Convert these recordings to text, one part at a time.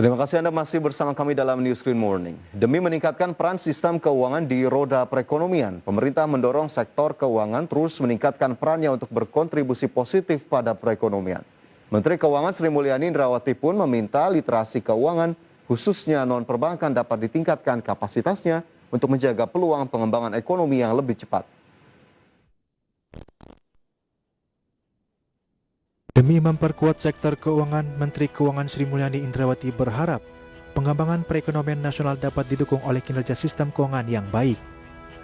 Terima kasih Anda masih bersama kami dalam News Screen Morning. Demi meningkatkan peran sistem keuangan di roda perekonomian, pemerintah mendorong sektor keuangan terus meningkatkan perannya untuk berkontribusi positif pada perekonomian. Menteri Keuangan Sri Mulyani Indrawati pun meminta literasi keuangan, khususnya non-perbankan dapat ditingkatkan kapasitasnya untuk menjaga peluang pengembangan ekonomi yang lebih cepat. Demi memperkuat sektor keuangan, Menteri Keuangan Sri Mulyani Indrawati berharap pengembangan perekonomian nasional dapat didukung oleh kinerja sistem keuangan yang baik.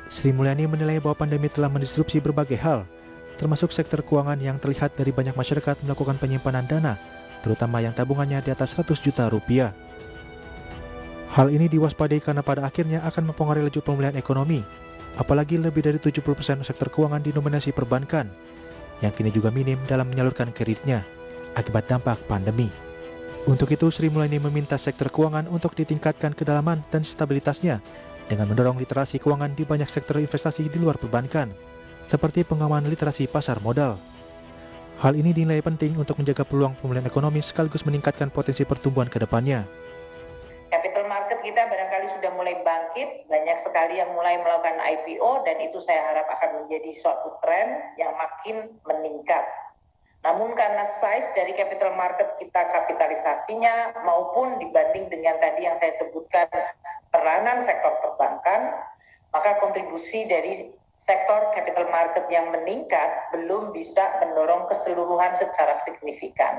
Sri Mulyani menilai bahwa pandemi telah mendisrupsi berbagai hal, termasuk sektor keuangan yang terlihat dari banyak masyarakat melakukan penyimpanan dana, terutama yang tabungannya di atas 100 juta rupiah. Hal ini diwaspadai karena pada akhirnya akan mempengaruhi laju pemulihan ekonomi, apalagi lebih dari 70% sektor keuangan didominasi perbankan, yang kini juga minim dalam menyalurkan kreditnya akibat dampak pandemi. Untuk itu, Sri Mulyani meminta sektor keuangan untuk ditingkatkan kedalaman dan stabilitasnya dengan mendorong literasi keuangan di banyak sektor investasi di luar perbankan, seperti pengembangan literasi pasar modal. Hal ini dinilai penting untuk menjaga peluang pemulihan ekonomi sekaligus meningkatkan potensi pertumbuhan ke depannya. Capital market kita barangkali sudah mulai bangkit, banyak sekali yang mulai melakukan IPO dan itu saya harap akan menjadi suatu tren yang makin meningkat. Namun karena size dari capital market kita, kapitalisasinya maupun dibanding dengan tadi yang saya sebutkan peranan sektor perbankan, maka kontribusi dari sektor capital market yang meningkat belum bisa mendorong keseluruhan secara signifikan.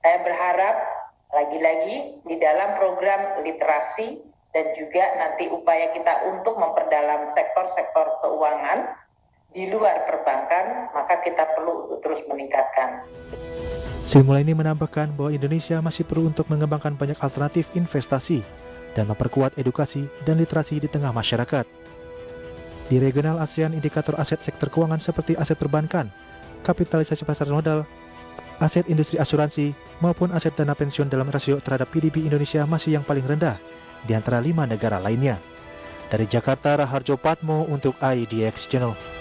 Saya berharap lagi-lagi di dalam program literasi dan juga nanti upaya kita untuk memperdalam sektor-sektor keuangan di luar perbankan, maka kita perlu terus meningkatkan. Sri Mulyani menambahkan bahwa Indonesia masih perlu untuk mengembangkan banyak alternatif investasi dan memperkuat edukasi dan literasi di tengah masyarakat. Di regional ASEAN, indikator aset sektor keuangan seperti aset perbankan, kapitalisasi pasar modal, aset industri asuransi, maupun aset dana pensiun dalam rasio terhadap PDB Indonesia masih yang paling rendah di antara 5 negara lainnya. Dari Jakarta, Raharjo Patmo untuk IDX Channel.